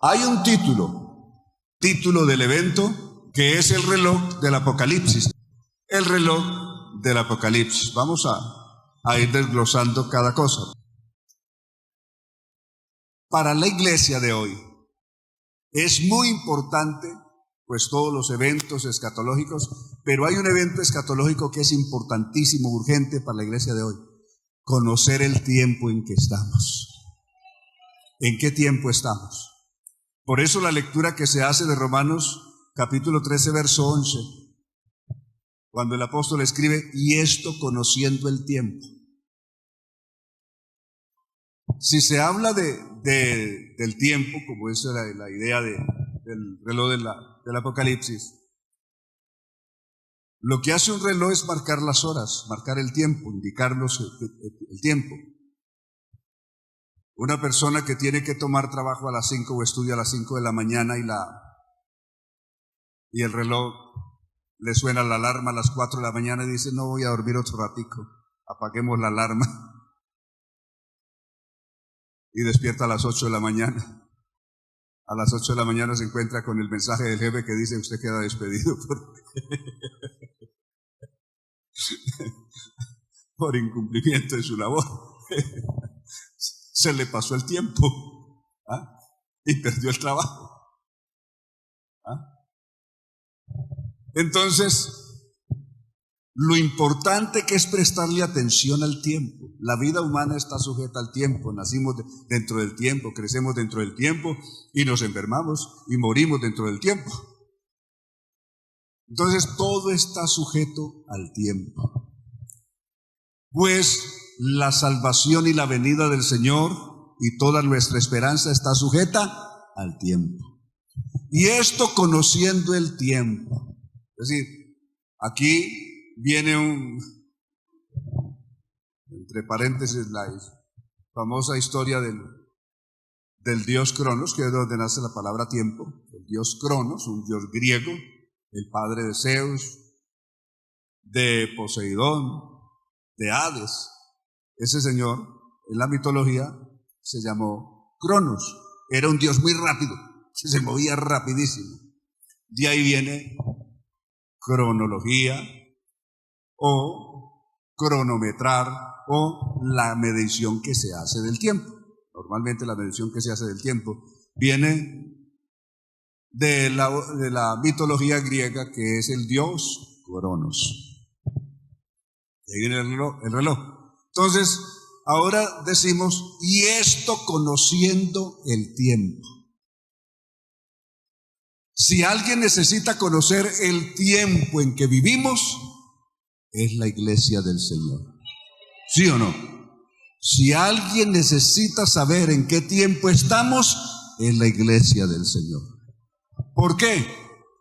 Hay un título del evento, que es el reloj del Apocalipsis. El reloj del Apocalipsis. Vamos a ir desglosando cada cosa. Para la iglesia de hoy es muy importante, pues todos los eventos escatológicos, pero hay un evento escatológico que es importantísimo, urgente para la iglesia de hoy: conocer el tiempo en que estamos. ¿En qué tiempo estamos? Por eso la lectura que se hace de Romanos capítulo 13, verso 11, cuando el apóstol escribe: y esto conociendo el tiempo. Si se habla del tiempo, como es la idea del reloj del Apocalipsis, lo que hace un reloj es marcar las horas, marcar el tiempo, indicarnos el tiempo. Una persona que tiene que tomar trabajo a las 5 o estudia a las 5 de la mañana y el reloj le suena la alarma a las 4 de la mañana y dice: no, voy a dormir otro ratico, apaguemos la alarma. Y despierta a las 8 de la mañana. A las 8 de la mañana se encuentra con el mensaje del jefe que dice: usted queda despedido por incumplimiento de su labor. Se le pasó el tiempo, ¿ah? Y perdió el trabajo, ¿ah? Entonces, lo importante que es prestarle atención al tiempo. La vida humana está sujeta al tiempo. Nacimos dentro del tiempo, crecemos dentro del tiempo y nos enfermamos y morimos dentro del tiempo. Entonces todo está sujeto al tiempo. Pues la salvación y la venida del Señor y toda nuestra esperanza está sujeta al tiempo. Y esto conociendo el tiempo. Es decir, aquí viene entre paréntesis, la famosa historia del dios Cronos, que es de donde nace la palabra tiempo. El dios Cronos, un dios griego, el padre de Zeus, de Poseidón, de Hades. Ese señor, en la mitología, se llamó Cronos. Era un dios muy rápido, se movía rapidísimo. De ahí viene cronología, o cronometrar, o la medición que se hace del tiempo. Normalmente la medición que se hace del tiempo viene de la mitología griega, que es el dios Cronos. Ahí viene el reloj. Entonces, ahora decimos: y esto conociendo el tiempo. Si alguien necesita conocer el tiempo en que vivimos, es la iglesia del Señor. ¿Sí o no? Si alguien necesita saber en qué tiempo estamos, es la iglesia del Señor. ¿Por qué?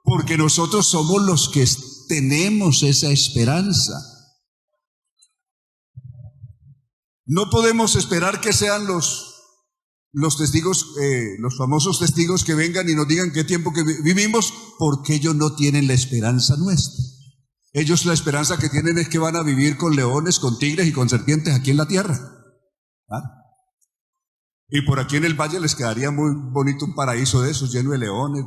Porque nosotros somos los que tenemos esa esperanza. No podemos esperar que sean los testigos, los famosos testigos, que vengan y nos digan qué tiempo que vivimos, porque ellos no tienen la esperanza nuestra. Ellos la esperanza que tienen es que van a vivir con leones, con tigres y con serpientes aquí en la tierra. ¿Ah? Y por aquí en el valle les quedaría muy bonito un paraíso de esos, lleno de leones,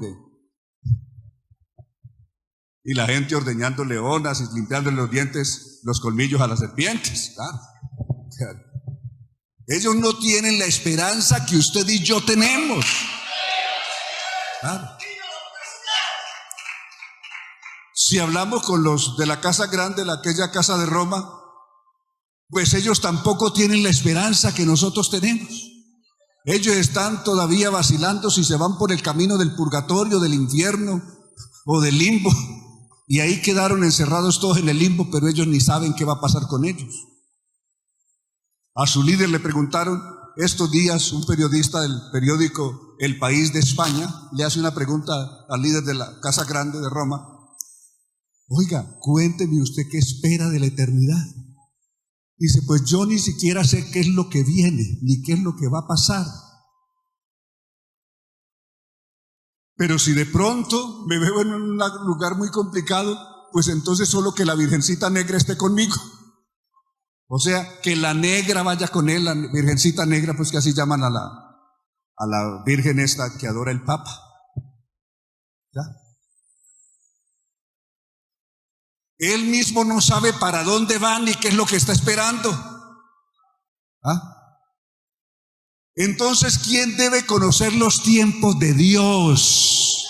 y la gente ordeñando leonas y limpiando los dientes, los colmillos a las serpientes. ¿Ah? Ellos no tienen la esperanza que usted y yo tenemos. Claro. Si hablamos con los de la casa grande, aquella casa de Roma, pues ellos tampoco tienen la esperanza que nosotros tenemos. Ellos están todavía vacilando si se van por el camino del purgatorio, del infierno o del limbo, y ahí quedaron encerrados todos en el limbo, pero ellos ni saben qué va a pasar con ellos. A su líder le preguntaron estos días, un periodista del periódico El País de España le hace una pregunta al líder de la Casa Grande de Roma: oiga, cuénteme usted qué espera de la eternidad. Dice: pues yo ni siquiera sé qué es lo que viene, ni qué es lo que va a pasar. Pero si de pronto me veo en un lugar muy complicado, pues entonces solo que la Virgencita Negra esté conmigo. O sea, que la negra vaya con él, la Virgencita Negra, pues que así llaman a a la Virgen esta que adora el Papa. ¿Ya? Él mismo no sabe para dónde va ni qué es lo que está esperando. ¿Ah? Entonces, ¿quién debe conocer los tiempos de Dios?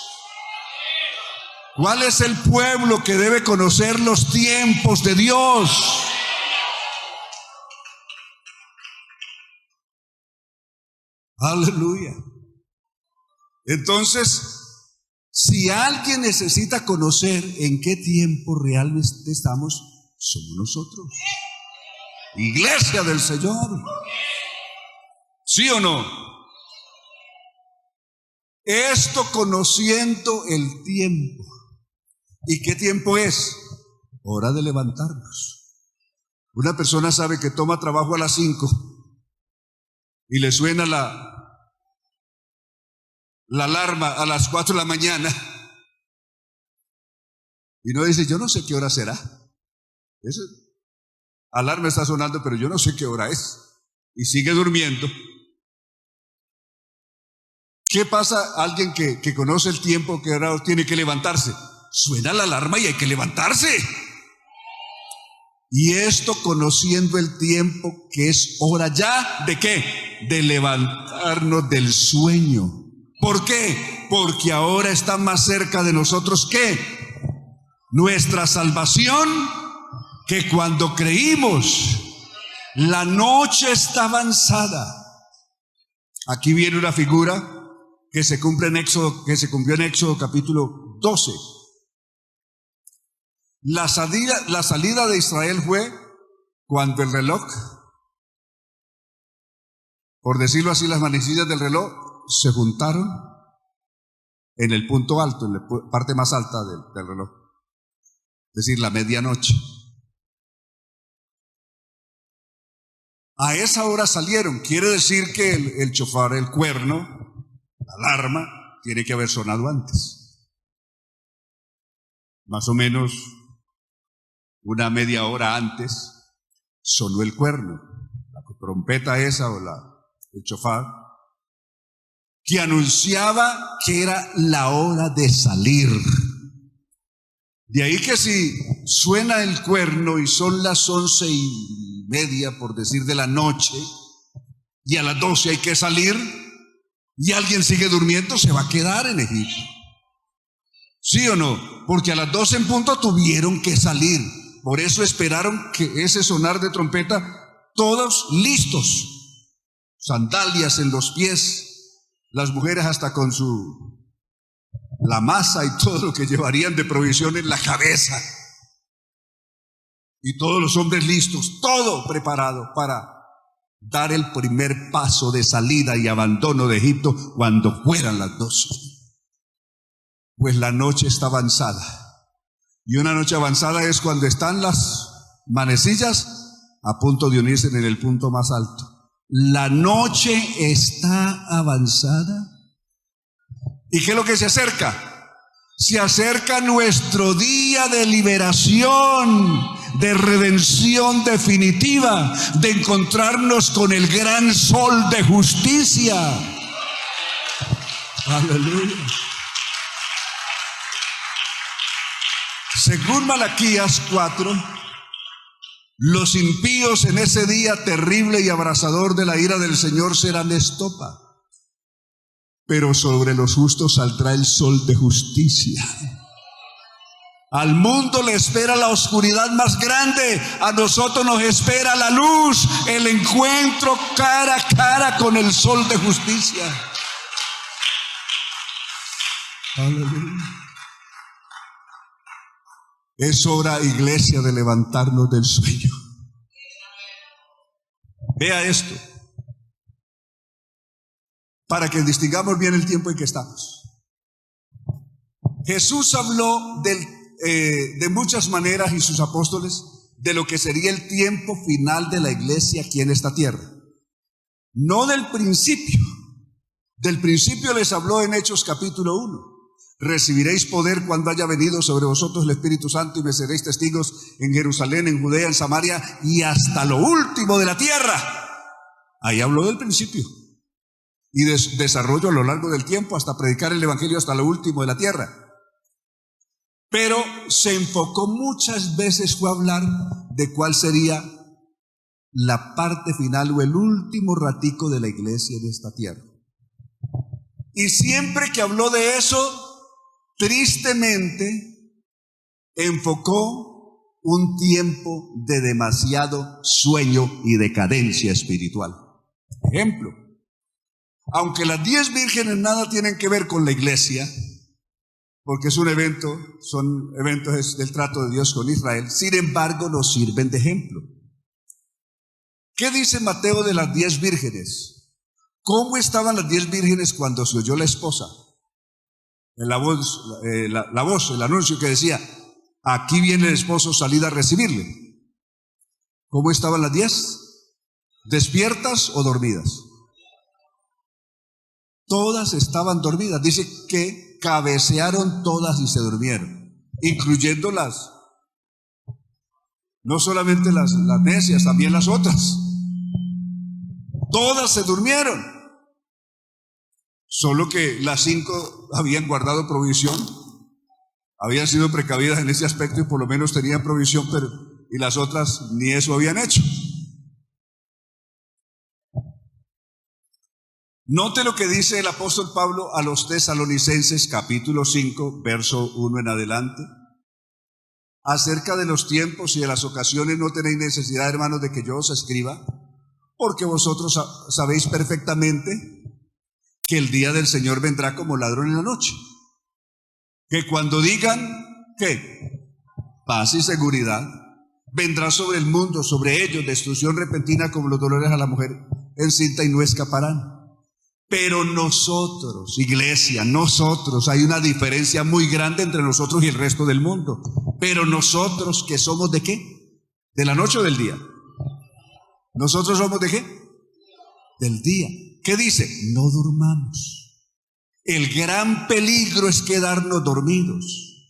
¿Cuál es el pueblo que debe conocer los tiempos de Dios? Aleluya. Entonces, si alguien necesita conocer en qué tiempo realmente estamos, somos nosotros, Iglesia del Señor. ¿Sí o no? Esto conociendo el tiempo. ¿Y qué tiempo es? Hora de levantarnos. Una persona sabe que toma trabajo a las 5 y le suena la alarma a las 4 de la mañana y no dice, yo no sé qué hora será. Esa alarma está sonando, pero yo no sé qué hora es. Y sigue durmiendo. ¿Qué pasa? Alguien que conoce el tiempo, que ahora tiene que levantarse. Suena la alarma y hay que levantarse. Y esto conociendo el tiempo, que es hora ya, ¿de qué? De levantarnos del sueño. ¿Por qué? Porque ahora está más cerca de nosotros que nuestra salvación, que cuando creímos. La noche está avanzada. Aquí viene una figura que se cumplió en Éxodo capítulo 12. La salida de Israel fue cuando el reloj, por decirlo así, las manecillas del reloj se juntaron en el punto alto, en la parte más alta del reloj, es decir, la medianoche. A esa hora salieron. Quiere decir que el chofar, el cuerno, la alarma, tiene que haber sonado antes. Más o menos una media hora antes sonó el cuerno, la trompeta esa o el chofar, que anunciaba que era la hora de salir. De ahí que si suena el cuerno y son las 11:30, por decir, de la noche, y a las 12 hay que salir, y alguien sigue durmiendo, se va a quedar en Egipto. ¿Sí o no? Porque a las 12 en punto tuvieron que salir. Por eso esperaron que ese sonar de trompeta, todos listos, sandalias en los pies, las mujeres hasta con la masa y todo lo que llevarían de provisión en la cabeza, y todos los hombres listos, todo preparado para dar el primer paso de salida y abandono de Egipto cuando fueran las 12. Pues la noche está avanzada, y una noche avanzada es cuando están las manecillas a punto de unirse en el punto más alto. La noche está avanzada. ¿Y qué es lo que se acerca? Se acerca nuestro día de liberación, de redención definitiva, de encontrarnos con el gran sol de justicia. Aleluya. Según Malaquías 4, los impíos en ese día terrible y abrasador de la ira del Señor serán estopa, pero sobre los justos saldrá el sol de justicia. Al mundo le espera la oscuridad más grande, a nosotros nos espera la luz, el encuentro cara a cara con el sol de justicia. Aleluya. Es hora, iglesia, de levantarnos del sueño. Vea esto, para que distingamos bien el tiempo en que estamos. Jesús habló de muchas maneras, y sus apóstoles, de lo que sería el tiempo final de la iglesia aquí en esta tierra. No del principio. Del principio les habló en Hechos capítulo 1. Recibiréis poder cuando haya venido sobre vosotros el Espíritu Santo, y me seréis testigos en Jerusalén, en Judea, en Samaria y hasta lo último de la tierra. Ahí habló del principio. y desarrollo a lo largo del tiempo hasta predicar el evangelio hasta lo último de la tierra. Pero se enfocó muchas veces, fue a hablar de cuál sería la parte final o el último ratico de la iglesia en esta tierra. Y siempre que habló de eso, tristemente enfocó un tiempo de demasiado sueño y decadencia espiritual. Ejemplo, aunque las 10 vírgenes nada tienen que ver con la iglesia, porque es un evento, son eventos del trato de Dios con Israel, sin embargo nos sirven de ejemplo. ¿Qué dice Mateo de las 10 vírgenes? ¿Cómo estaban las 10 vírgenes cuando se oyó la esposa? En la voz, el anuncio que decía, aquí viene el esposo, salid a recibirle. ¿Cómo estaban las 10? ¿Despiertas o dormidas? Todas estaban dormidas. Dice que cabecearon todas y se durmieron, incluyendo no solamente las necias, también las otras. Todas se durmieron. Solo que las 5 habían guardado provisión, habían sido precavidas en ese aspecto y por lo menos tenían provisión, y las otras ni eso habían hecho. Note lo que dice el apóstol Pablo a los Tesalonicenses, capítulo 5, verso 1 en adelante. Acerca de los tiempos y de las ocasiones no tenéis necesidad, hermanos, de que yo os escriba, porque vosotros sabéis perfectamente que el día del Señor vendrá como ladrón en la noche. Que cuando digan, ¿qué? Paz y seguridad, vendrá sobre el mundo, sobre ellos, destrucción repentina como los dolores a la mujer encinta y no escaparán. Pero nosotros, iglesia, nosotros, hay una diferencia muy grande entre nosotros y el resto del mundo. Pero nosotros, ¿que somos de qué? ¿De la noche o del día? ¿Nosotros somos de qué? Del día. ¿Qué dice? No durmamos. El gran peligro es quedarnos dormidos.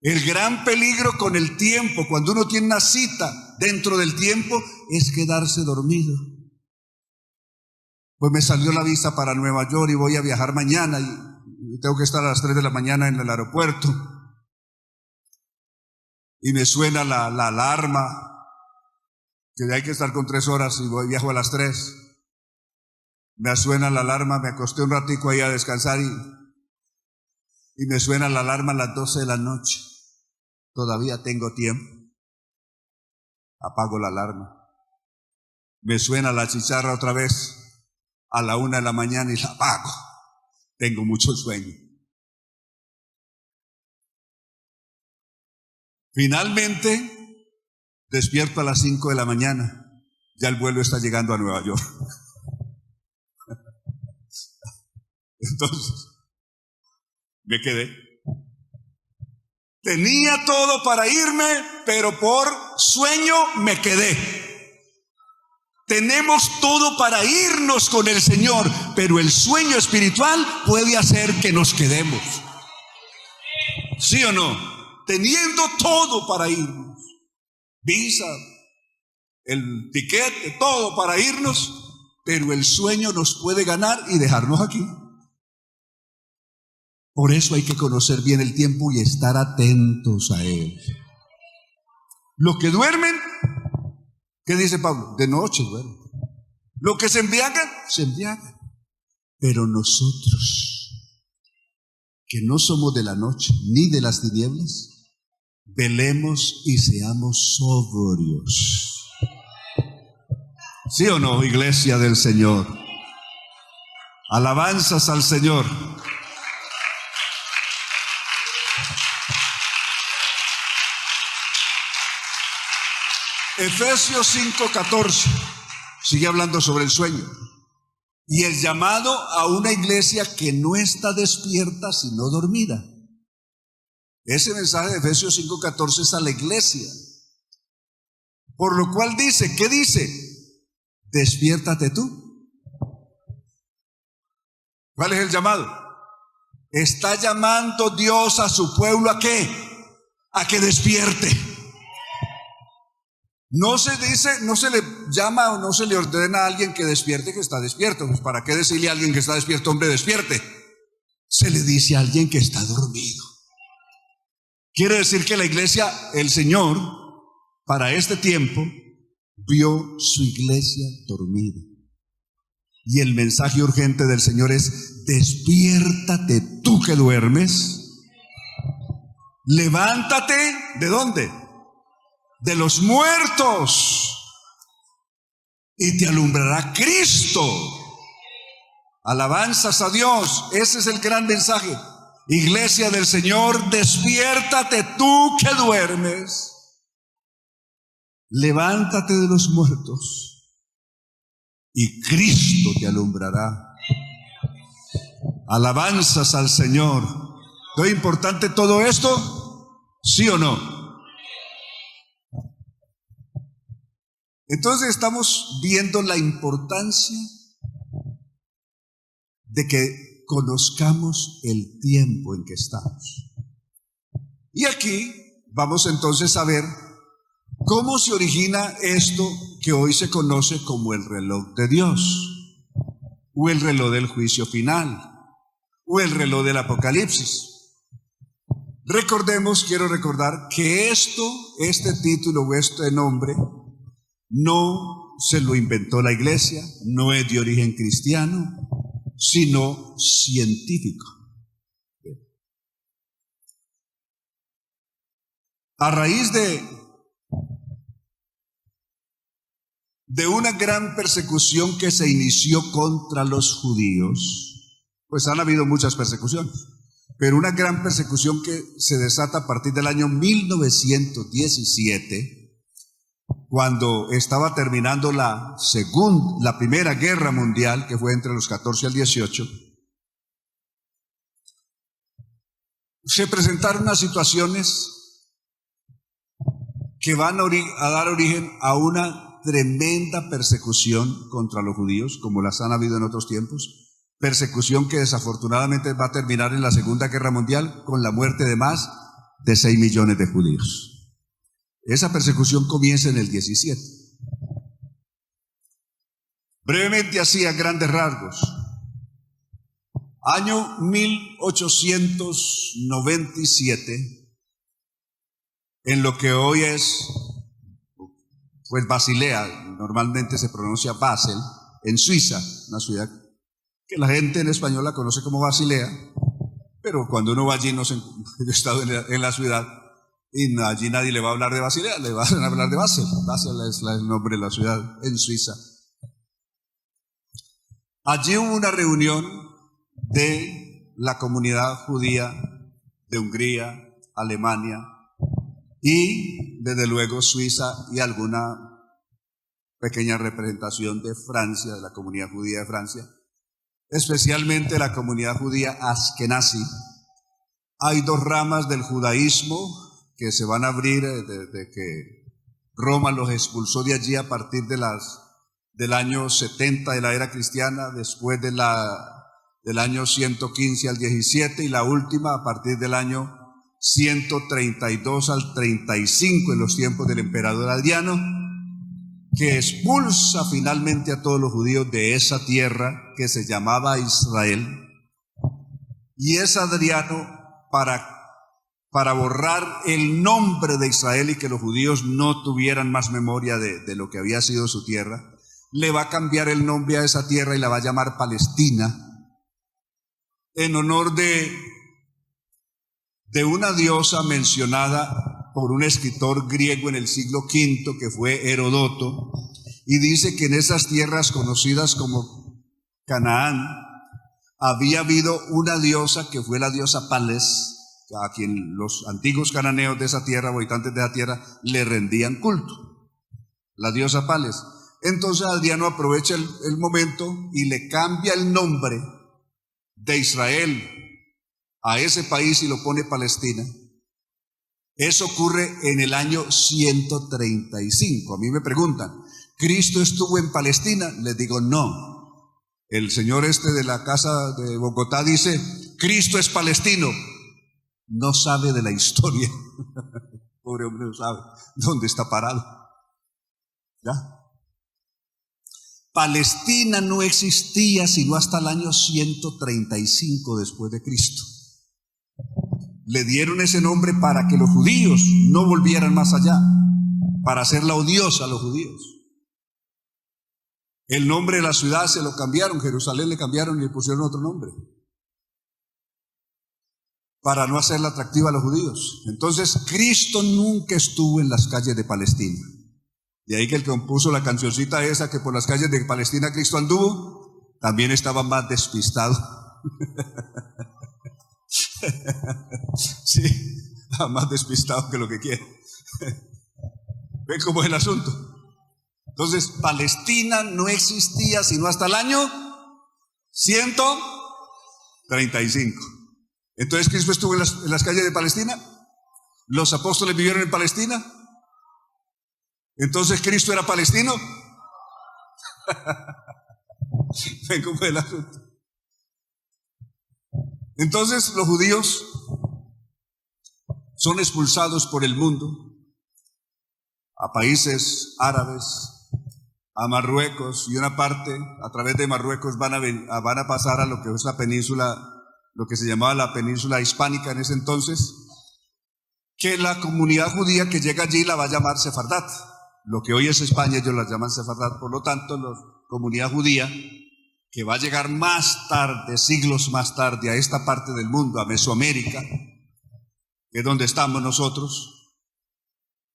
El gran peligro con el tiempo, cuando uno tiene una cita dentro del tiempo, es quedarse dormido. Pues me salió la visa para Nueva York y voy a viajar mañana y tengo que estar a las 3 de la mañana en el aeropuerto. Y me suena la alarma, que hay que estar con 3 horas y viajo a las 3. Me suena la alarma, me acosté un ratico ahí a descansar y me suena la alarma a las 12 de la noche. Todavía tengo tiempo. Apago la alarma. Me suena la chicharra otra vez a la 1 de la mañana y la apago. Tengo mucho sueño. Finalmente, despierto a las 5 de la mañana. Ya el vuelo está llegando a Nueva York. Entonces, me quedé. Tenía todo para irme, pero por sueño me quedé. Tenemos todo para irnos con el Señor, pero el sueño espiritual puede hacer que nos quedemos. ¿Sí o no? Teniendo todo para irnos, visa, el tiquete, todo para irnos, pero el sueño nos puede ganar y dejarnos aquí. Por eso hay que conocer bien el tiempo y estar atentos a él. Los que duermen, ¿qué dice Pablo? De noche duermen. Los que se embriagan, se embriagan. Pero nosotros, que no somos de la noche ni de las tinieblas, velemos y seamos sobrios. ¿Sí o no, iglesia del Señor? Alabanzas al Señor. Efesios 5:14 sigue hablando sobre el sueño y el llamado a una iglesia que no está despierta sino dormida. Ese mensaje de Efesios 5:14 es a la iglesia, por lo cual dice, ¿qué dice? Despiértate tú. ¿Cuál es el llamado? Está llamando Dios a su pueblo ¿a qué? A que despierte. No se dice, no se le llama o no se le ordena a alguien que despierte que está despierto. Pues ¿para qué decirle a alguien que está despierto, hombre, despierte? Se le dice a alguien que está dormido. Quiere decir que la iglesia, el Señor, para este tiempo, vio su iglesia dormida. Y el mensaje urgente del Señor es: despiértate tú que duermes, levántate, ¿de dónde? De los muertos, y te alumbrará Cristo. Alabanzas a Dios. Ese es el gran mensaje. Iglesia del Señor, despiértate tú que duermes, levántate de los muertos y Cristo te alumbrará. Alabanzas al Señor. ¿Es importante todo esto? ¿Sí o no? Entonces estamos viendo la importancia de que conozcamos el tiempo en que estamos. Y aquí vamos entonces a ver cómo se origina esto que hoy se conoce como el reloj de Dios, o el reloj del juicio final, o el reloj del Apocalipsis. Recordemos, quiero recordar que este título o este nombre no se lo inventó la iglesia, no es de origen cristiano, sino científico. A raíz de una gran persecución que se inició contra los judíos, pues han habido muchas persecuciones, pero una gran persecución que se desata a partir del año 1917, cuando estaba terminando la Primera Guerra Mundial, que fue entre los 14 al 18, se presentaron unas situaciones que van a dar origen a una tremenda persecución contra los judíos, como las han habido en otros tiempos, persecución que desafortunadamente va a terminar en la Segunda Guerra Mundial con la muerte de más de 6 millones de judíos. Esa persecución comienza en el 17. Brevemente, así a grandes rasgos. Año 1897, en lo que hoy es, pues, Basilea, normalmente se pronuncia Basel, en Suiza, una ciudad que la gente en español la conoce como Basilea, pero cuando uno va allí, yo he estado en la ciudad, y allí nadie le va a hablar de Basilea, le van a hablar de Basel. Basel es el nombre de la ciudad en Suiza. Allí hubo una reunión de la comunidad judía de Hungría, Alemania y desde luego Suiza y alguna pequeña representación de Francia, de la comunidad judía de Francia, especialmente la comunidad judía Askenazi. Hay dos ramas del judaísmo que se van a abrir desde que Roma los expulsó de allí a partir del año 70 de la era cristiana, después del año 115 al 17, y la última a partir del año 132 al 35 en los tiempos del emperador Adriano, que expulsa finalmente a todos los judíos de esa tierra que se llamaba Israel. Y es Adriano para borrar el nombre de Israel y que los judíos no tuvieran más memoria de lo que había sido su tierra, le va a cambiar el nombre a esa tierra y la va a llamar Palestina, en honor de una diosa mencionada por un escritor griego en el siglo V, que fue Herodoto, y dice que en esas tierras conocidas como Canaán había habido una diosa que fue la diosa Pales, a quien los antiguos cananeos de esa tierra, habitantes de esa tierra, le rendían culto, la diosa Pales. Entonces Adriano aprovecha el momento y le cambia el nombre de Israel a ese país y lo pone Palestina. Eso ocurre en el año 135. A mí me preguntan, ¿Cristo estuvo en Palestina? Les digo, no. El señor de la casa de Bogotá dice, Cristo es palestino. No sabe de la historia. Pobre hombre, no sabe dónde está parado. ¿Ya? Palestina no existía sino hasta el año 135 después de Cristo. Le dieron ese nombre para que los judíos no volvieran más allá, para hacerla odiosa a los judíos. El nombre de la ciudad se lo cambiaron, Jerusalén le cambiaron y le pusieron otro nombre, para no hacerla atractiva a los judíos. Entonces, Cristo nunca estuvo en las calles de Palestina. De ahí que el que compuso la cancioncita esa, que por las calles de Palestina Cristo anduvo, también estaba más despistado. Sí, más despistado que lo que quiere. ¿Ven cómo es el asunto? Entonces, Palestina no existía sino hasta el año 135. Entonces, Cristo estuvo en las calles de Palestina. Los apóstoles vivieron en Palestina. Entonces, ¿Cristo era palestino? ¿Ven cómo es el asunto? Entonces, los judíos son expulsados por el mundo a países árabes, a Marruecos, y una parte a través de Marruecos van a pasar a lo que es la península, lo que se llamaba la península hispánica en ese entonces, que la comunidad judía que llega allí la va a llamar Sefardat. Lo que hoy es España ellos la llaman Sefardat. Por lo tanto, la comunidad judía que va a llegar más tarde, siglos más tarde, a esta parte del mundo, a Mesoamérica, que es donde estamos nosotros,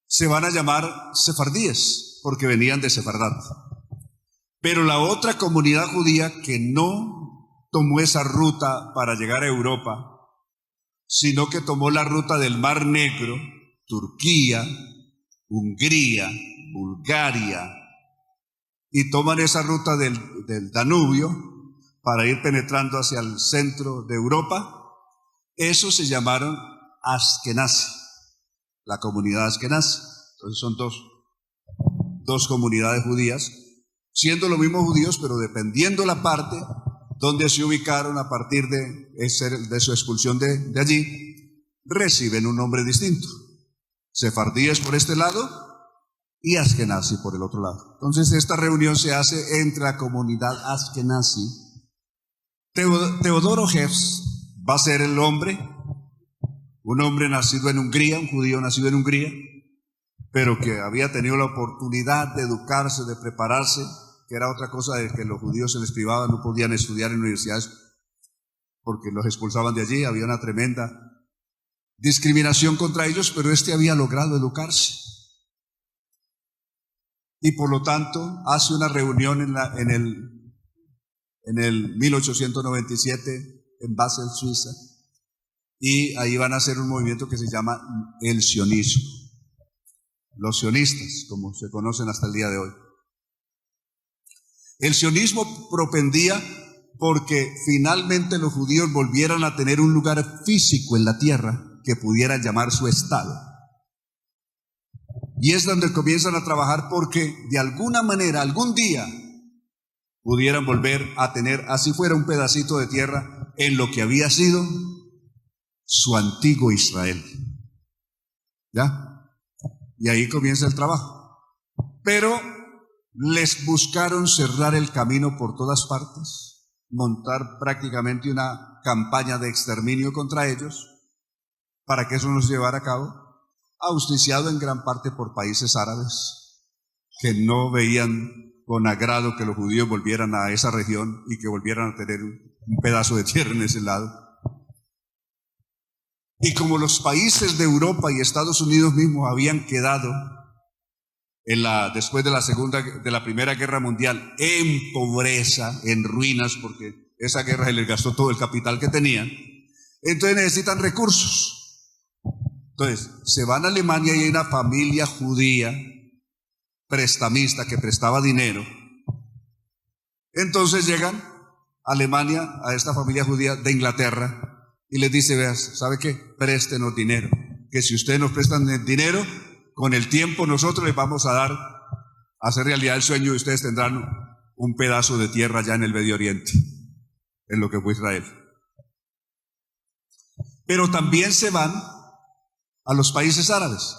se van a llamar sefardíes, porque venían de Sefardat. Pero la otra comunidad judía que no tomó esa ruta para llegar a Europa, sino que tomó la ruta del Mar Negro, Turquía, Hungría, Bulgaria, y toman esa ruta del Danubio para ir penetrando hacia el centro de Europa, esos se llamaron Askenazi, la comunidad Askenazi. Entonces son dos comunidades judías, siendo los mismos judíos, pero dependiendo la parte donde se ubicaron a partir de su expulsión de allí, reciben un nombre distinto. Sefardíes por este lado y Askenazi por el otro lado. Entonces esta reunión se hace entre la comunidad Askenazi. Teodoro Hefs va a ser el hombre, un hombre nacido en Hungría, un judío nacido en Hungría, pero que había tenido la oportunidad de educarse, de prepararse, que era otra cosa de que los judíos se les privaba, no podían estudiar en universidades porque los expulsaban de allí, había una tremenda discriminación contra ellos, pero este había logrado educarse. Y por lo tanto hace una reunión en el 1897 en Basel, Suiza, y ahí van a hacer un movimiento que se llama el sionismo, los sionistas, como se conocen hasta el día de hoy. El sionismo propendía porque finalmente los judíos volvieran a tener un lugar físico en la tierra que pudieran llamar su estado. Y es donde comienzan a trabajar porque de alguna manera, algún día, pudieran volver a tener, así fuera un pedacito de tierra, en lo que había sido su antiguo Israel. ¿Ya? Y ahí comienza el trabajo. Pero les buscaron cerrar el camino por todas partes, montar prácticamente una campaña de exterminio contra ellos, para que eso no se llevara a cabo, auspiciado en gran parte por países árabes que no veían con agrado que los judíos volvieran a esa región y que volvieran a tener un pedazo de tierra en ese lado. Y como los países de Europa y Estados Unidos mismos habían quedado después de la Primera Guerra Mundial en pobreza, en ruinas, porque esa guerra se les gastó todo el capital que tenían, entonces necesitan recursos. Entonces, se van a Alemania y hay una familia judía prestamista que prestaba dinero. Entonces llegan a Alemania, a esta familia judía de Inglaterra, y les dice, veas, ¿sabe qué? Préstenos dinero, que si ustedes nos prestan el dinero, con el tiempo nosotros les vamos a hacer realidad el sueño y ustedes tendrán un pedazo de tierra allá en el Medio Oriente, en lo que fue Israel. Pero también se van a los países árabes,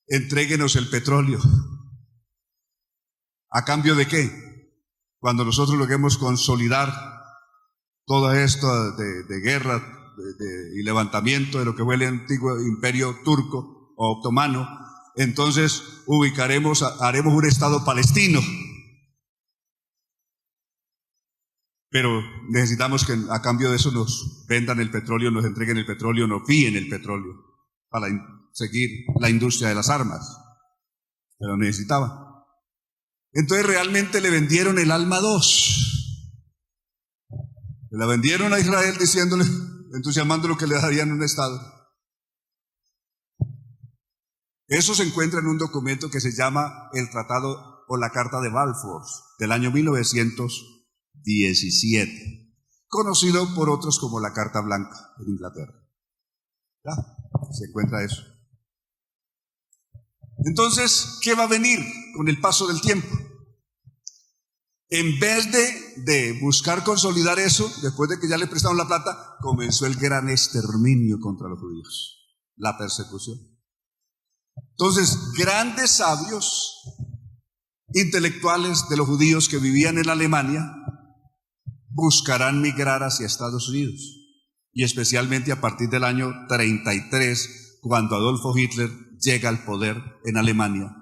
entréguenos el petróleo. ¿A cambio de qué? Cuando nosotros logremos consolidar todo esto de guerra y levantamiento de lo que fue el antiguo imperio turco o otomano, entonces haremos un Estado palestino. Pero necesitamos que a cambio de eso nos vendan el petróleo, nos entreguen el petróleo, nos fíen el petróleo para seguir la industria de las armas. Pero necesitaban. Entonces realmente le vendieron el alma a dos. Le la vendieron a Israel diciéndole, entusiasmándolo que le darían un Estado. Eso se encuentra en un documento que se llama el Tratado o la Carta de Balfour del año 1917, conocido por otros como la Carta Blanca en Inglaterra. ¿Ya? Se encuentra eso. Entonces, ¿qué va a venir con el paso del tiempo? En vez de buscar consolidar eso, después de que ya le prestaron la plata, comenzó el gran exterminio contra los judíos, la persecución. Entonces, grandes sabios intelectuales de los judíos que vivían en Alemania buscarán migrar hacia Estados Unidos, y especialmente a partir del año 33, cuando Adolfo Hitler llega al poder en Alemania,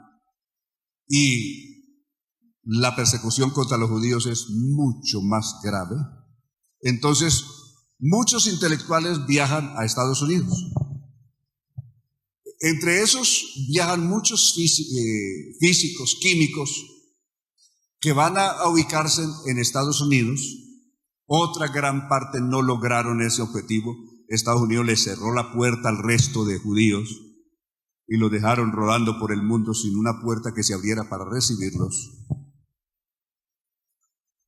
y la persecución contra los judíos es mucho más grave. Entonces, muchos intelectuales viajan a Estados Unidos. Entre esos viajan muchos físicos, químicos, que van a ubicarse en Estados Unidos. Otra gran parte no lograron ese objetivo. Estados Unidos le cerró la puerta al resto de judíos y los dejaron rodando por el mundo sin una puerta que se abriera para recibirlos.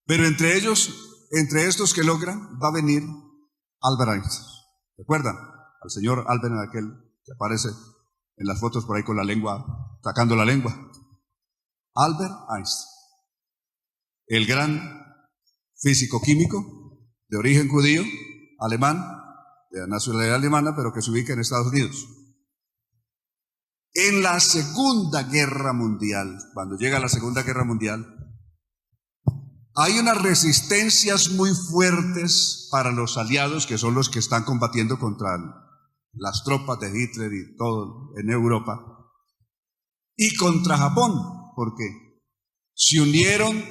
Pero entre estos que logran, va a venir Albert Einstein. ¿Recuerdan? Al señor Albert, aquel que aparece en las fotos por ahí con la lengua, sacando la lengua. Albert Einstein, el gran físico-químico de origen judío, alemán, de nacionalidad alemana, pero que se ubica en Estados Unidos. En la Segunda Guerra Mundial, cuando llega la Segunda Guerra Mundial, hay unas resistencias muy fuertes para los aliados, que son los que están combatiendo contra las tropas de Hitler y todo en Europa, y contra Japón, porque se unieron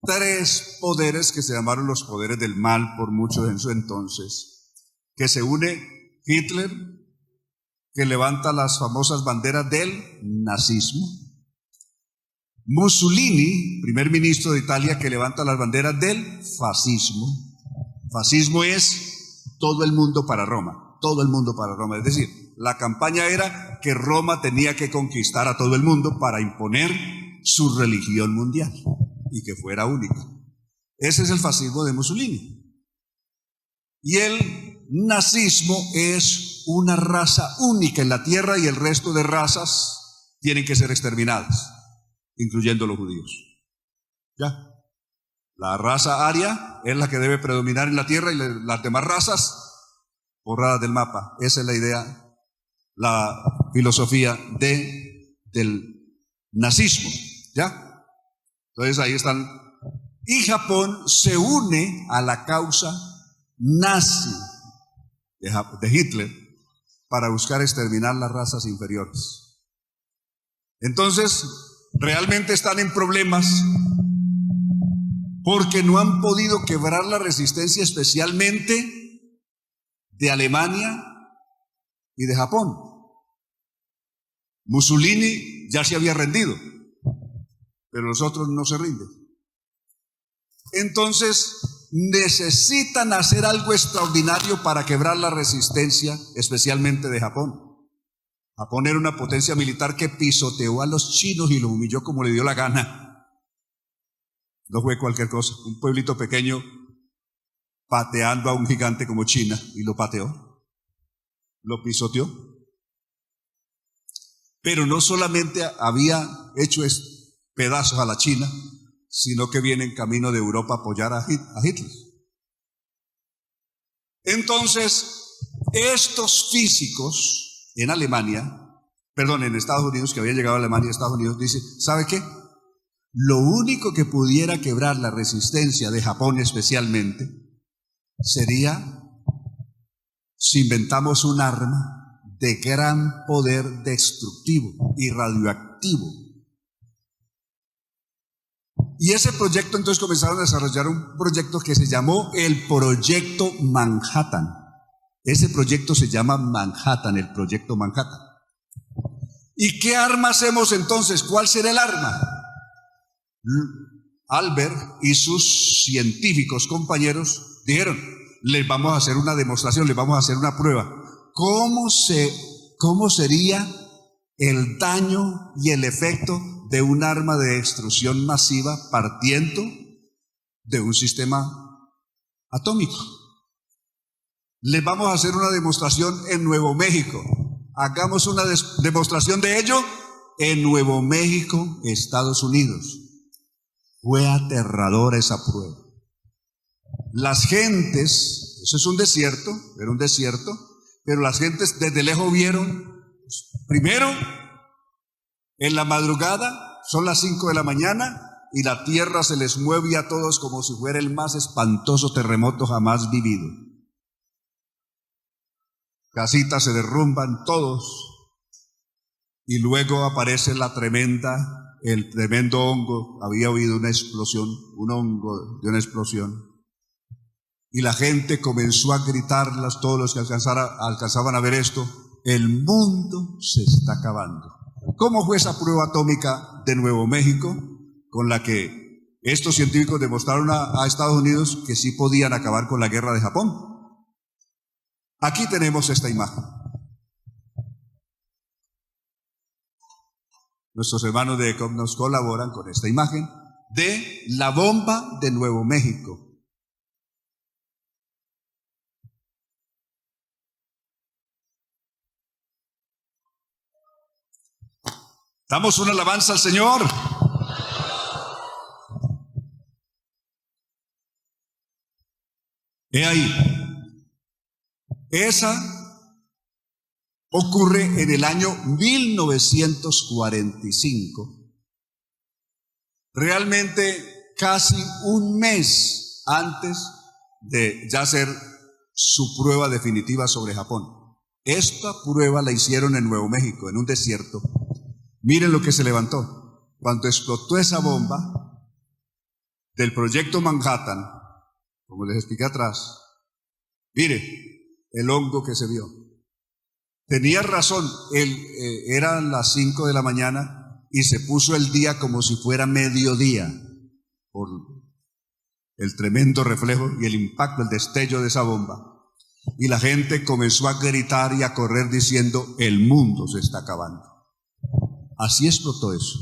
tres poderes que se llamaron los poderes del mal por muchos en su entonces, que se une Hitler, que levanta las famosas banderas del nazismo, Mussolini, primer ministro de Italia, que levanta las banderas del fascismo. Fascismo es todo el mundo para Roma, todo el mundo para Roma. Es decir, la campaña era que Roma tenía que conquistar a todo el mundo para imponer su religión mundial y que fuera única. Ese es el fascismo de Mussolini. Y el nazismo es una raza única en la tierra y el resto de razas tienen que ser exterminadas, incluyendo los judíos. ¿Ya? La raza aria es la que debe predominar en la tierra y las demás razas borradas del mapa. Esa es la idea, la filosofía del nazismo. ¿Ya? Entonces ahí están. Y Japón se une a la causa nazi de Hitler para buscar exterminar las razas inferiores. Entonces, realmente están en problemas porque no han podido quebrar la resistencia, especialmente de Alemania y de Japón. Mussolini ya se había rendido, pero los otros no se rinden. Entonces necesitan hacer algo extraordinario para quebrar la resistencia, especialmente de Japón. Japón era una potencia militar que pisoteó a los chinos y los humilló como le dio la gana. No fue cualquier cosa, un pueblito pequeño pateando a un gigante como China, y lo pateó, lo pisoteó. Pero no solamente había hecho pedazos a la China, sino que viene en camino de Europa a apoyar a Hitler. Entonces, estos físicos en Estados Unidos, que habían llegado a Alemania y Estados Unidos, dicen, ¿sabe qué? Lo único que pudiera quebrar la resistencia de Japón especialmente sería si inventamos un arma de gran poder destructivo y radioactivo. Y ese proyecto, entonces comenzaron a desarrollar un proyecto que se llamó el Proyecto Manhattan. Ese proyecto se llama Manhattan, el Proyecto Manhattan. ¿Y qué arma hacemos entonces? ¿Cuál será el arma? Albert y sus científicos compañeros dijeron: les vamos a hacer una demostración, les vamos a hacer una prueba. ¿Cómo sería el daño y el efecto de un arma de destrucción masiva partiendo de un sistema atómico? Les vamos a hacer una demostración en Nuevo México. Hagamos una demostración de ello en Nuevo México, Estados Unidos. Fue aterradora esa prueba. Las gentes, eso es un desierto, era un desierto, pero las gentes desde lejos vieron, primero, en la madrugada, son las 5 de la mañana, y la tierra se les mueve a todos como si fuera el más espantoso terremoto jamás vivido. Casitas se derrumban todos, y luego aparece el tremendo hongo. Había oído una explosión, un hongo de una explosión. Y la gente comenzó a gritarlas, todos los que alcanzaban a ver esto: el mundo se está acabando. ¿Cómo fue esa prueba atómica de Nuevo México con la que estos científicos demostraron a Estados Unidos que sí podían acabar con la guerra de Japón? Aquí tenemos esta imagen. Nuestros hermanos de ECOM nos colaboran con esta imagen de la bomba de Nuevo México. Damos una alabanza al Señor. He ahí. Esa ocurre en el año 1945. Realmente casi un mes antes de ya hacer su prueba definitiva sobre Japón. Esta prueba la hicieron en Nuevo México, en un desierto. Miren lo que se levantó. Cuando explotó esa bomba del Proyecto Manhattan, como les expliqué atrás, mire el hongo que se vio. Tenía razón, eran las 5 de la mañana y se puso el día como si fuera mediodía por el tremendo reflejo y el impacto, el destello de esa bomba. Y la gente comenzó a gritar y a correr diciendo: el mundo se está acabando. Así explotó eso.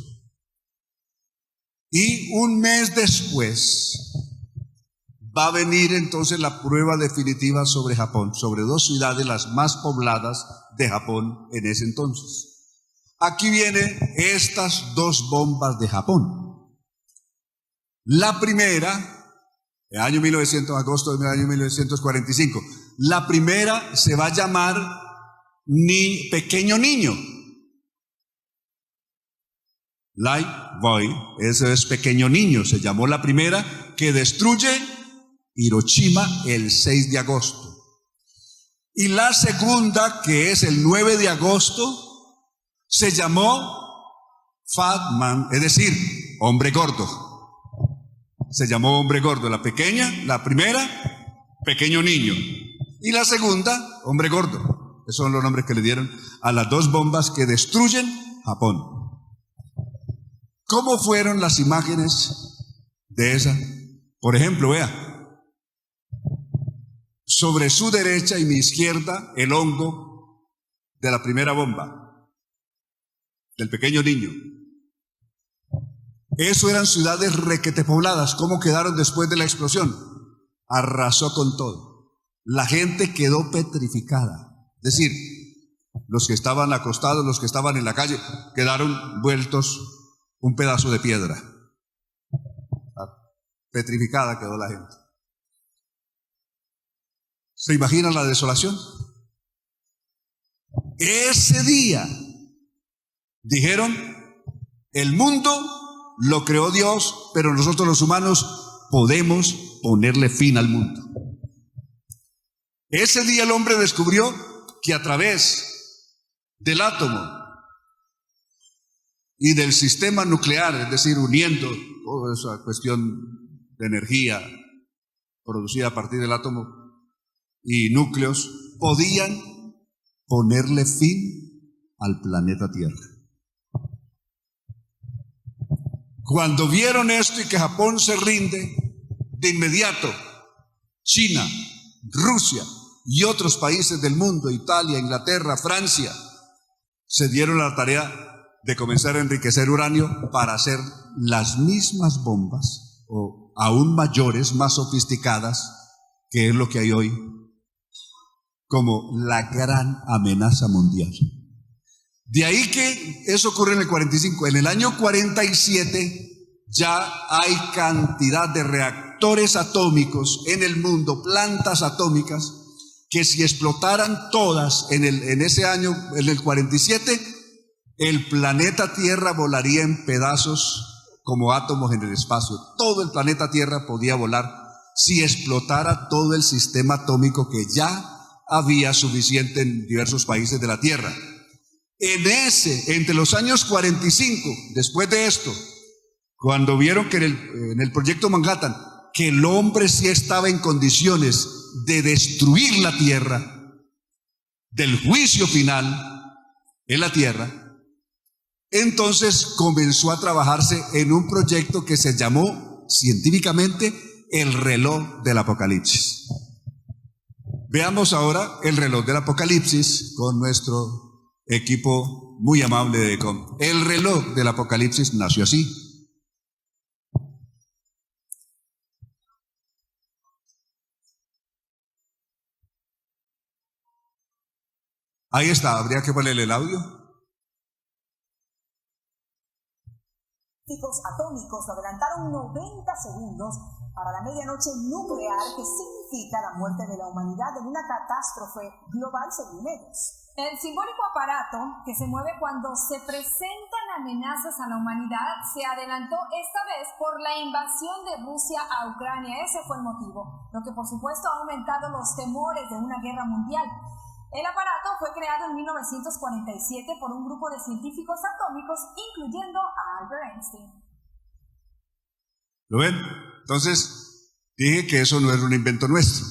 Y un mes después va a venir entonces la prueba definitiva sobre Japón, sobre 2 ciudades las más pobladas de Japón en ese entonces. Aquí vienen estas 2 bombas de Japón. La primera, agosto del año 1945, la primera se va a llamar Pequeño Niño. Light Boy, eso es Pequeño Niño, se llamó la primera, que destruye Hiroshima el 6 de agosto. Y la segunda, que es el 9 de agosto, se llamó Fat Man, es decir, hombre gordo. Se llamó hombre gordo. La primera, Pequeño Niño. Y la segunda, hombre gordo. Esos son los nombres que le dieron a las 2 bombas que destruyen Japón. ¿Cómo fueron las imágenes de esa? Por ejemplo, vea, sobre su derecha y mi izquierda, el hongo de la primera bomba, del Pequeño Niño. Eso eran ciudades requetepobladas. ¿Cómo quedaron después de la explosión? Arrasó con todo. La gente quedó petrificada. Es decir, los que estaban acostados, los que estaban en la calle, quedaron vueltos un pedazo de piedra. Petrificada quedó la gente. ¿Se imaginan la desolación? Ese día dijeron: el mundo lo creó Dios, pero nosotros los humanos podemos ponerle fin al mundo. Ese día el hombre descubrió que a través del átomo y del sistema nuclear, es decir, uniendo toda esa cuestión de energía producida a partir del átomo y núcleos, podían ponerle fin al planeta Tierra. Cuando vieron esto y que Japón se rinde, de inmediato China, Rusia y otros países del mundo, Italia, Inglaterra, Francia, se dieron a la tarea de comenzar a enriquecer uranio para hacer las mismas bombas o aún mayores, más sofisticadas, que es lo que hay hoy como la gran amenaza mundial. De ahí que eso ocurre en el 45. En el año 47 ya hay cantidad de reactores atómicos en el mundo, plantas atómicas, que si explotaran todas en ese año, en el 47, el planeta Tierra volaría en pedazos como átomos en el espacio. Todo el planeta Tierra podía volar si explotara todo el sistema atómico que ya había suficiente en diversos países de la Tierra. Entre los años 45, después de esto, cuando vieron que en el proyecto Manhattan, que el hombre sí estaba en condiciones de destruir la Tierra, del juicio final en la Tierra, entonces comenzó a trabajarse en un proyecto que se llamó científicamente el reloj del Apocalipsis. Veamos ahora el reloj del Apocalipsis con nuestro equipo muy amable de ECOM. El reloj del Apocalipsis nació así. Ahí está, habría que ponerle el audio. Científicos atómicos adelantaron 90 segundos para la medianoche nuclear que significa la muerte de la humanidad en una catástrofe global según ellos. El simbólico aparato que se mueve cuando se presentan amenazas a la humanidad se adelantó esta vez por la invasión de Rusia a Ucrania. Ese fue el motivo, lo que por supuesto ha aumentado los temores de una guerra mundial. El aparato fue creado en 1947 por un grupo de científicos atómicos, incluyendo a Albert Einstein. ¿Lo ven? Entonces, dije que eso no era un invento nuestro.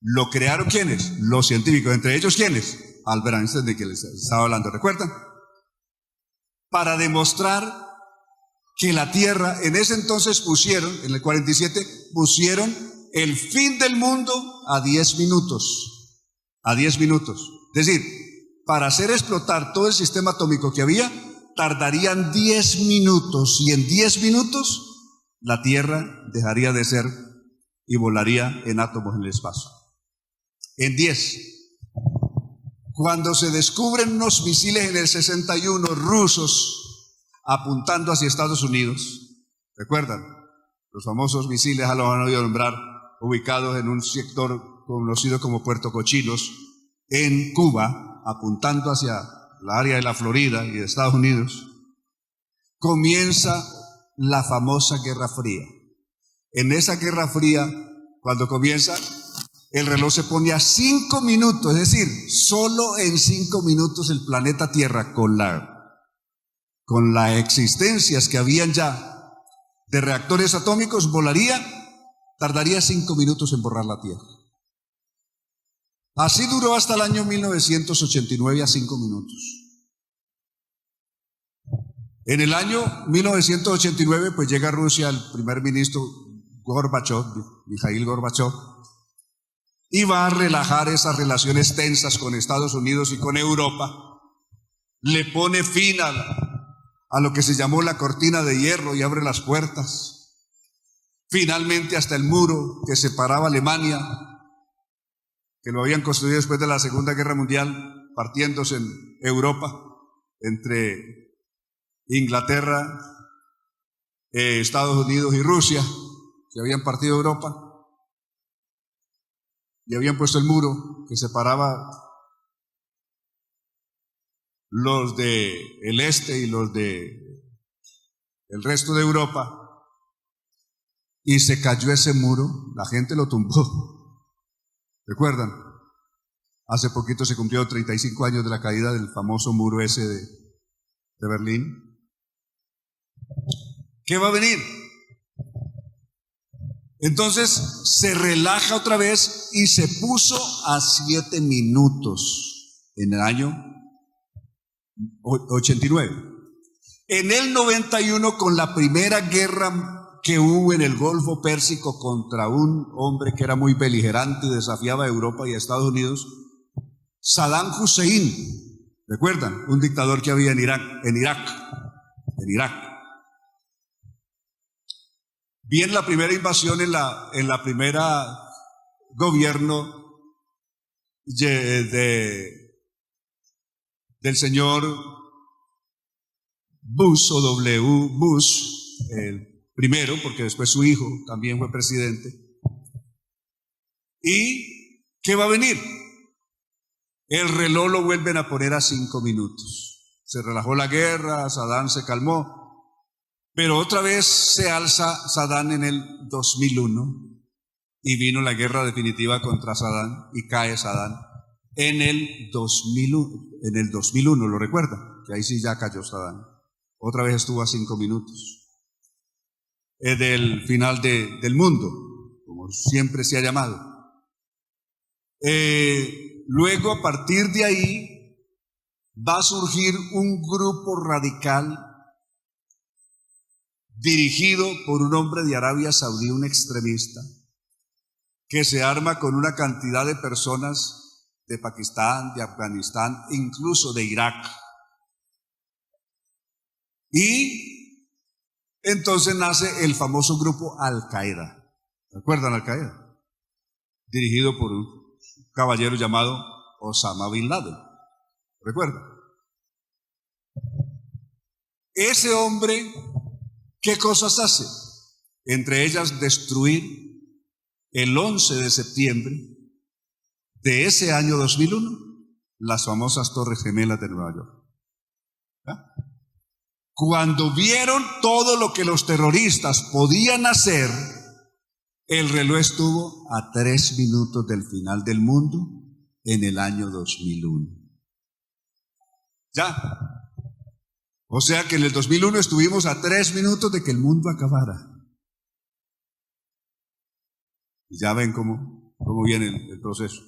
¿Lo crearon quiénes? Los científicos. ¿Entre ellos quiénes? Albert Einstein, de que les estaba hablando, ¿recuerdan? Para demostrar que la Tierra, en ese entonces pusieron, en el 47, pusieron el fin del mundo a 10 minutos. A 10 minutos. Es decir, para hacer explotar todo el sistema atómico que había, tardarían 10 minutos. Y en 10 minutos, la Tierra dejaría de ser y volaría en átomos en el espacio. En 10. Cuando se descubren unos misiles en el 61 rusos apuntando hacia Estados Unidos, ¿recuerdan? Los famosos misiles, a los han oído nombrar, ubicados en un sector conocido como Puerto Cochinos, en Cuba, apuntando hacia la área de la Florida y de Estados Unidos, comienza la famosa Guerra Fría. En esa Guerra Fría, cuando comienza, el reloj se pone a 5 minutos, es decir, solo en 5 minutos el planeta Tierra, con las existencias que habían ya de reactores atómicos, tardaría 5 minutos en borrar la Tierra. Así duró hasta el año 1989 a 5 minutos. En el año 1989 pues llega a Rusia el primer ministro Mikhail Gorbachev, y va a relajar esas relaciones tensas con Estados Unidos y con Europa. Le pone fin a lo que se llamó la cortina de hierro y abre las puertas. Finalmente hasta el muro que separaba Alemania, que lo habían construido después de la Segunda Guerra Mundial, partiéndose en Europa, entre Inglaterra, Estados Unidos y Rusia, que habían partido Europa, y habían puesto el muro que separaba los del este y los del el resto de Europa, y se cayó ese muro, la gente lo tumbó. ¿Recuerdan? Hace poquito se cumplió 35 años de la caída del famoso muro ese de Berlín. ¿Qué va a venir? Entonces se relaja otra vez y se puso a 7 minutos en el año 89. En el 91, con la primera guerra que hubo en el Golfo Pérsico contra un hombre que era muy beligerante y desafiaba a Europa y a Estados Unidos, Saddam Hussein, ¿recuerdan? Un dictador que había en Irak. Bien, la primera invasión en la primera gobierno del señor Bush o W. Bush, el primero, porque después su hijo también fue presidente. ¿Y qué va a venir? El reloj lo vuelven a poner a 5 minutos. Se relajó la guerra, Saddam se calmó. Pero otra vez se alza Saddam en el 2001 y vino la guerra definitiva contra Saddam y cae Saddam en el 2001, ¿lo recuerda? Que ahí sí ya cayó Saddam. Otra vez estuvo a 5 minutos del final del mundo, como siempre se ha llamado. Luego, a partir de ahí, va a surgir un grupo radical dirigido por un hombre de Arabia Saudí, un extremista, que se arma con una cantidad de personas de Pakistán, de Afganistán, incluso de Irak. Y entonces nace el famoso grupo Al-Qaeda. ¿Recuerdan Al-Qaeda? Dirigido por un caballero llamado Osama Bin Laden. ¿Recuerdan? Ese hombre, ¿qué cosas hace? Entre ellas, destruir el 11 de septiembre de ese año 2001 las famosas Torres Gemelas de Nueva York. ¿Ah? Cuando vieron todo lo que los terroristas podían hacer, el reloj estuvo a 3 minutos del final del mundo en el año 2001. ¿Ya? O sea que en el 2001 estuvimos a 3 minutos de que el mundo acabara. Y ya ven cómo viene el proceso.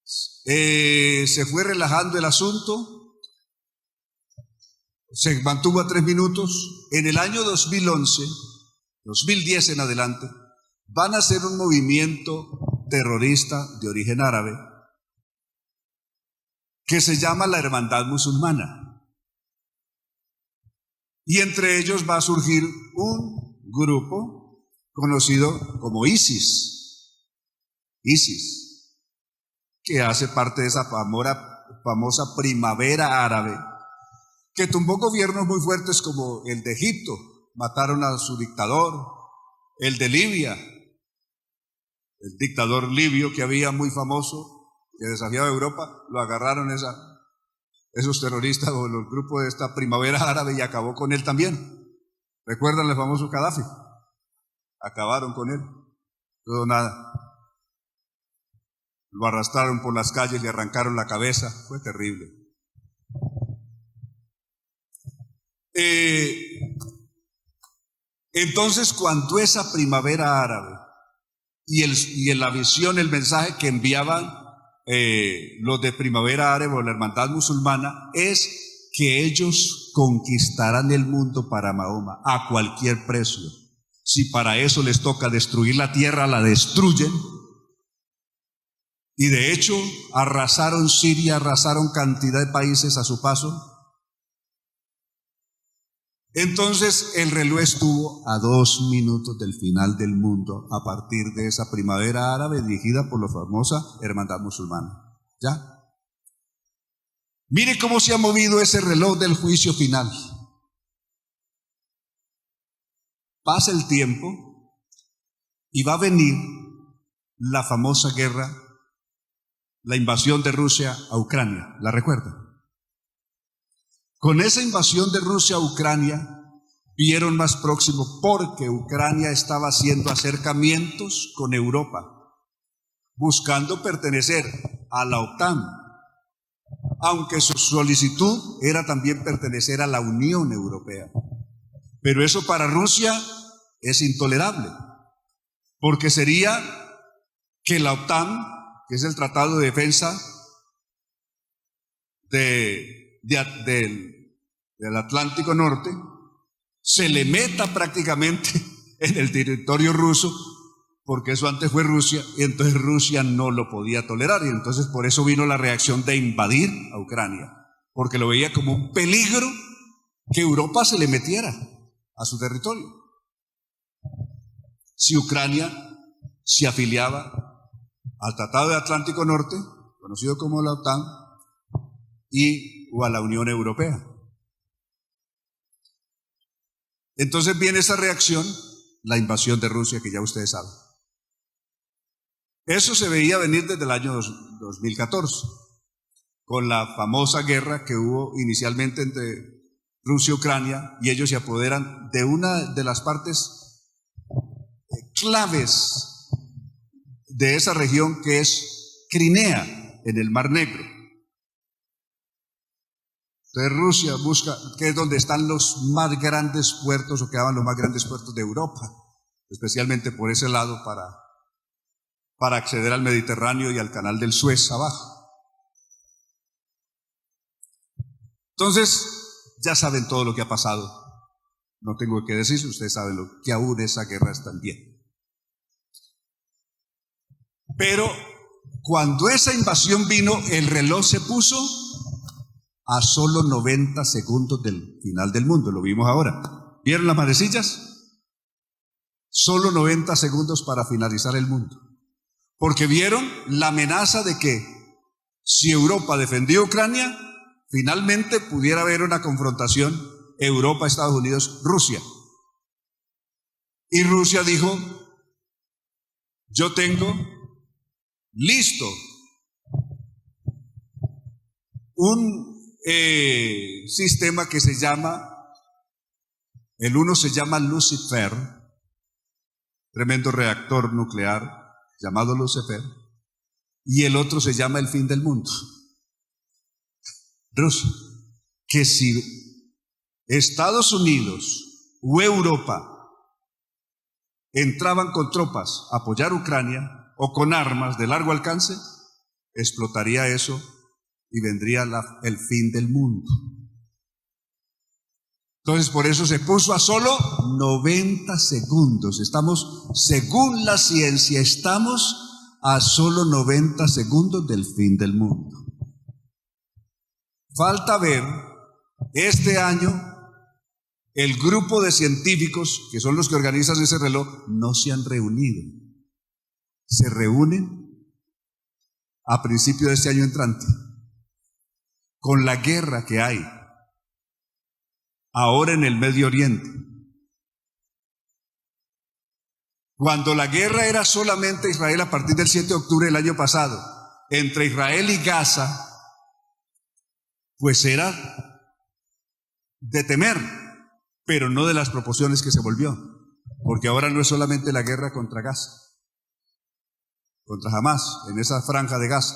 Se fue relajando el asunto. Se mantuvo a 3 minutos. En el año 2011, 2010 en adelante, van a hacer un movimiento terrorista de origen árabe que se llama la Hermandad Musulmana. Y entre ellos va a surgir un grupo conocido como ISIS, que hace parte de esa famosa primavera árabe, que tumbó gobiernos muy fuertes como el de Egipto, mataron a su dictador, el de Libia, el dictador libio que había muy famoso, que desafiaba a Europa, lo agarraron esos terroristas o los grupos de esta primavera árabe y acabó con él también. ¿Recuerdan el famoso Gaddafi? Acabaron con él, todo nada. Lo arrastraron por las calles, le arrancaron la cabeza, fue terrible. Entonces, cuando esa primavera árabe y en la visión, el mensaje que enviaban los de primavera árabe o la hermandad musulmana es que ellos conquistarán el mundo para Mahoma a cualquier precio. Si para eso les toca destruir la tierra, la destruyen. Y de hecho arrasaron Siria, arrasaron cantidad de países a su paso. Entonces el reloj estuvo a 2 minutos del final del mundo a partir de esa primavera árabe dirigida por la famosa hermandad musulmana. ¿Ya? Mire cómo se ha movido ese reloj del juicio final. Pasa el tiempo y va a venir la famosa guerra, la invasión de Rusia a Ucrania. ¿La recuerdan? Con esa invasión de Rusia a Ucrania, vieron más próximo porque Ucrania estaba haciendo acercamientos con Europa, buscando pertenecer a la OTAN, aunque su solicitud era también pertenecer a la Unión Europea. Pero eso para Rusia es intolerable, porque sería que la OTAN, que es el Tratado de Defensa del Atlántico Norte, se le meta prácticamente en el territorio ruso, porque eso antes fue Rusia, y entonces Rusia no lo podía tolerar, y entonces por eso vino la reacción de invadir a Ucrania, porque lo veía como un peligro que Europa se le metiera a su territorio. Si Ucrania se afiliaba al Tratado de Atlántico Norte, conocido como la OTAN, o a la Unión Europea. Entonces viene esa reacción, la invasión de Rusia, que ya ustedes saben. Eso se veía venir desde el año 2014, con la famosa guerra que hubo inicialmente entre Rusia y Ucrania, y ellos se apoderan de una de las partes claves de esa región, que es Crimea, en el Mar Negro. Entonces Rusia busca, que es donde están los más grandes puertos, o quedaban los más grandes puertos de Europa, especialmente por ese lado para acceder al Mediterráneo y al Canal del Suez abajo. Entonces, ya saben todo lo que ha pasado. No tengo que decir, ustedes saben lo que aún esa guerra está en pie. Pero cuando esa invasión vino, el reloj se puso a solo 90 segundos del final del mundo. Lo vimos ahora. ¿Vieron las manecillas? Solo 90 segundos para finalizar el mundo. Porque vieron la amenaza de que si Europa defendía Ucrania, finalmente pudiera haber una confrontación Europa, Estados Unidos, Rusia. Y Rusia dijo: yo tengo listo un sistema que se llama, el uno se llama Lucifer, tremendo reactor nuclear llamado Lucifer, y el otro se llama el fin del mundo. Rusia, que si Estados Unidos o Europa entraban con tropas a apoyar Ucrania o con armas de largo alcance, explotaría eso y vendría el fin del mundo. Entonces por eso se puso a solo 90 segundos. Estamos, según la ciencia, estamos a solo 90 segundos del fin del mundo. Falta ver, este año, el grupo de científicos, que son los que organizan ese reloj, no se han reunido. Se reúnen a principio de este año entrante. Con la guerra que hay ahora en el Medio Oriente. Cuando la guerra era solamente Israel a partir del 7 de octubre del año pasado, entre Israel y Gaza, pues era de temer, pero no de las proporciones que se volvió, porque ahora no es solamente la guerra contra Gaza, contra Hamás en esa franja de Gaza,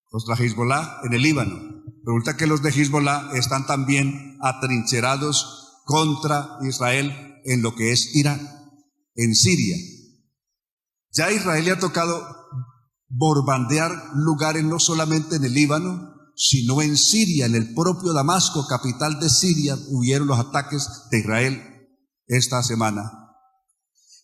contra Hezbollah en el Líbano. Resulta que los de Hezbollah están también atrincherados contra Israel en lo que es Irak, en Siria. Ya a Israel le ha tocado bombardear lugares no solamente en el Líbano, sino en Siria, en el propio Damasco, capital de Siria, hubieron los ataques de Israel esta semana.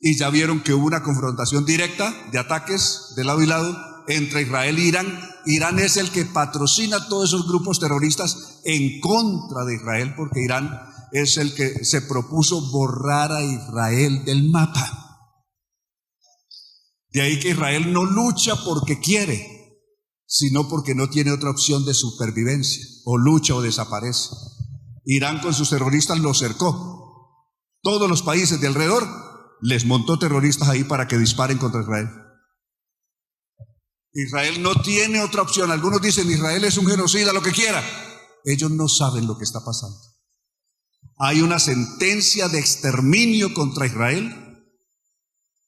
Y ya vieron que hubo una confrontación directa de ataques de lado y lado entre Israel e Irán. Irán es el que patrocina todos esos grupos terroristas en contra de Israel, porque Irán es el que se propuso borrar a Israel del mapa. De ahí que Israel no lucha porque quiere, sino porque no tiene otra opción de supervivencia, o lucha o desaparece. Irán con sus terroristas lo cercó. Todos los países de alrededor les montó terroristas ahí para que disparen contra Israel. Israel no tiene otra opción. Algunos dicen Israel es un genocida, lo que quiera, ellos no saben lo que está pasando. Hay una sentencia de exterminio contra Israel,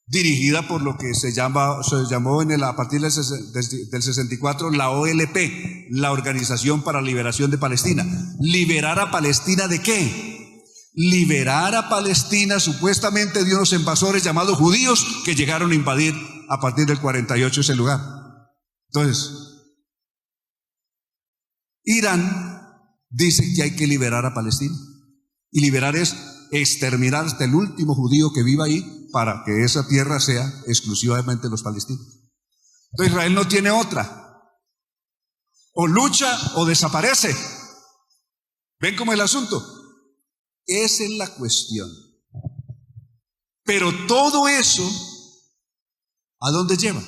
dirigida por lo que se llamó a partir del 64 la OLP, la Organización para la Liberación de Palestina. ¿Liberar a Palestina de qué? Liberar a Palestina supuestamente de unos invasores llamados judíos que llegaron a invadir a partir del 48 ese lugar. Entonces, Irán dice que hay que liberar a Palestina. Y liberar es exterminar hasta el último judío que viva ahí para que esa tierra sea exclusivamente de los palestinos. Entonces Israel no tiene otra. O lucha o desaparece. ¿Ven cómo es el asunto? Esa es la cuestión. Pero todo eso, ¿a dónde lleva?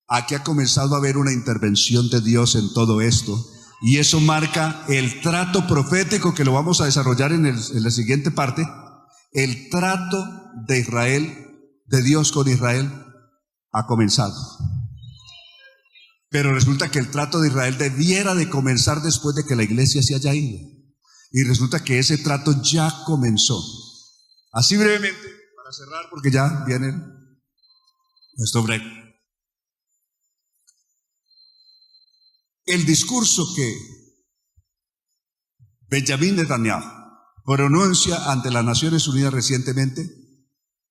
A que ha comenzado a haber una intervención de Dios en todo esto. Y eso marca el trato profético que lo vamos a desarrollar en la siguiente parte. El trato de Israel, de Dios con Israel, ha comenzado. Pero resulta que el trato de Israel debiera de comenzar después de que la iglesia se haya ido. Y resulta que ese trato ya comenzó. Así brevemente, para cerrar, porque ya viene nuestro break. El discurso que Benjamín Netanyahu pronuncia ante las Naciones Unidas recientemente,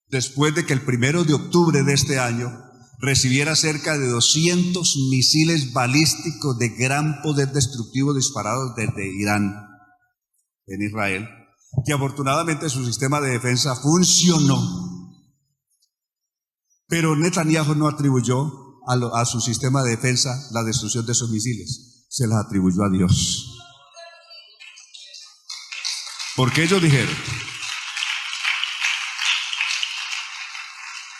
después de que el 1 de octubre de este año recibiera cerca de 200 misiles balísticos de gran poder destructivo disparados desde Irán en Israel, que afortunadamente su sistema de defensa funcionó, pero Netanyahu no atribuyó a su sistema de defensa la destrucción de esos misiles, se las atribuyó a Dios. Porque ellos dijeron,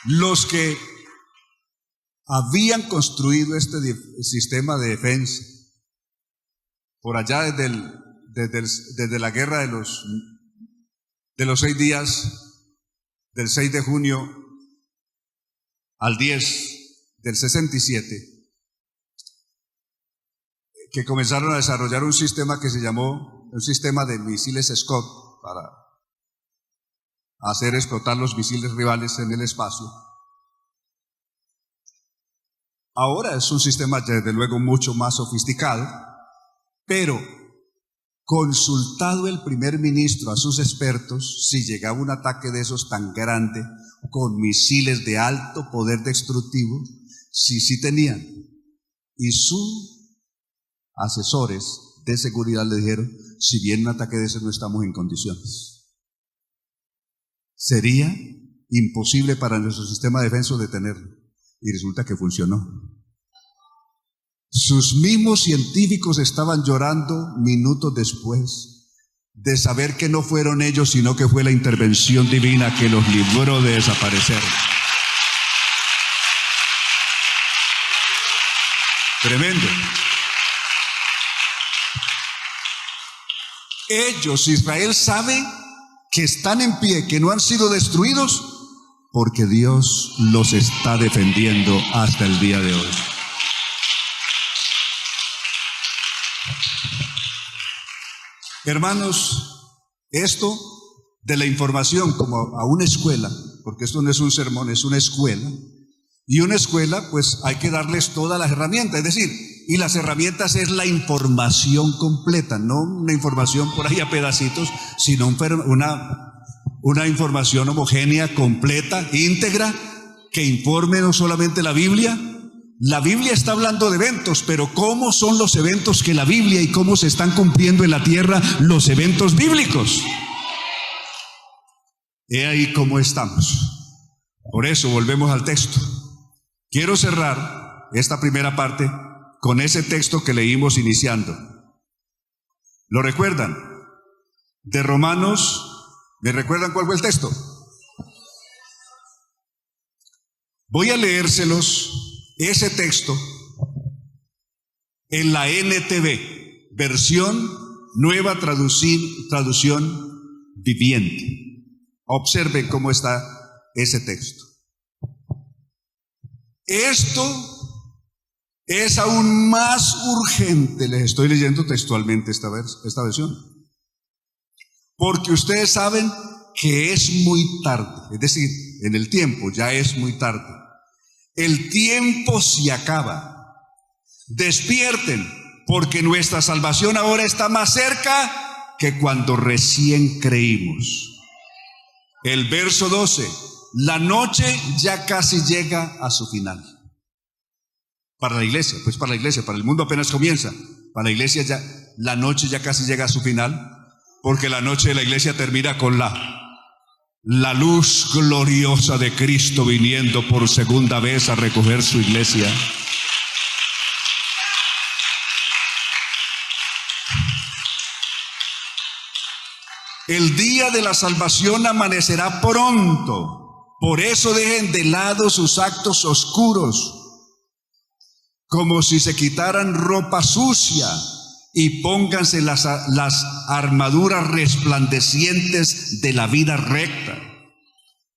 los que habían construido este sistema de defensa por allá desde la guerra de los 6 días, del 6 de junio al 10 del 67, que comenzaron a desarrollar un sistema que se llamó un sistema de misiles Scud para hacer explotar los misiles rivales en el espacio. Ahora es un sistema desde luego mucho más sofisticado, pero consultado el primer ministro a sus expertos, si llegaba un ataque de esos tan grande, con misiles de alto poder destructivo, sí tenían. Y sus asesores de seguridad le dijeron, si viene un ataque de ese no estamos en condiciones. Sería imposible para nuestro sistema de defensa detenerlo. Y resulta que funcionó. Sus mismos científicos estaban llorando minutos después de saber que no fueron ellos, sino que fue la intervención divina que los libró de desaparecer. Tremendo. Ellos, Israel, sabe que están en pie, que no han sido destruidos, porque Dios los está defendiendo hasta el día de hoy. Hermanos, esto de la información como a una escuela, porque esto no es un sermón, es una escuela, y una escuela pues hay que darles todas las herramientas, es decir, y las herramientas es la información completa, no una información por ahí a pedacitos, sino una información homogénea, completa, íntegra, que informe no solamente la Biblia. La Biblia está hablando de eventos, pero ¿cómo son los eventos que la Biblia y cómo se están cumpliendo en la tierra los eventos bíblicos? He ahí cómo estamos. Por eso volvemos al texto. Quiero cerrar esta primera parte con ese texto que leímos iniciando. ¿Lo recuerdan? De Romanos. ¿Me recuerdan cuál fue el texto? Voy a leérselos, ese texto, en la NTV, versión nueva traducción viviente. Observen cómo está ese texto. Esto es aún más urgente, les estoy leyendo textualmente esta versión, porque ustedes saben que es muy tarde, es decir, en el tiempo ya es muy tarde. El tiempo se acaba. Despierten, porque nuestra salvación ahora está más cerca que cuando recién creímos. El verso 12, la noche ya casi llega a su final. Para la iglesia, para el mundo apenas comienza. Para la iglesia ya, la noche ya casi llega a su final, porque la noche de la iglesia termina con la luz gloriosa de Cristo viniendo por segunda vez a recoger su iglesia. El día de la salvación amanecerá pronto. Por eso dejen de lado sus actos oscuros, como si se quitaran ropa sucia, y pónganse las armaduras resplandecientes de la vida recta.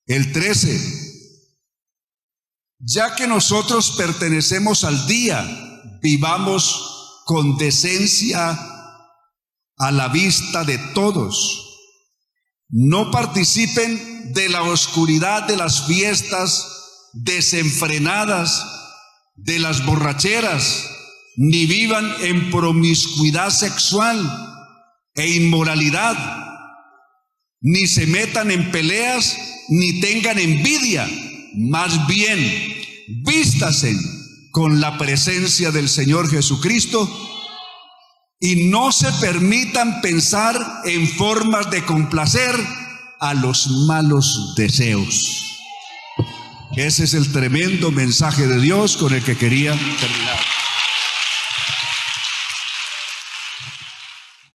El 13. Ya que nosotros pertenecemos al día, vivamos con decencia a la vista de todos. No participen de la oscuridad de las fiestas desenfrenadas, de las borracheras, ni vivan en promiscuidad sexual e inmoralidad, ni se metan en peleas, ni tengan envidia. Más bien, vístasen con la presencia del Señor Jesucristo y no se permitan pensar en formas de complacer a los malos deseos. Ese es el tremendo mensaje de Dios con el que quería terminar.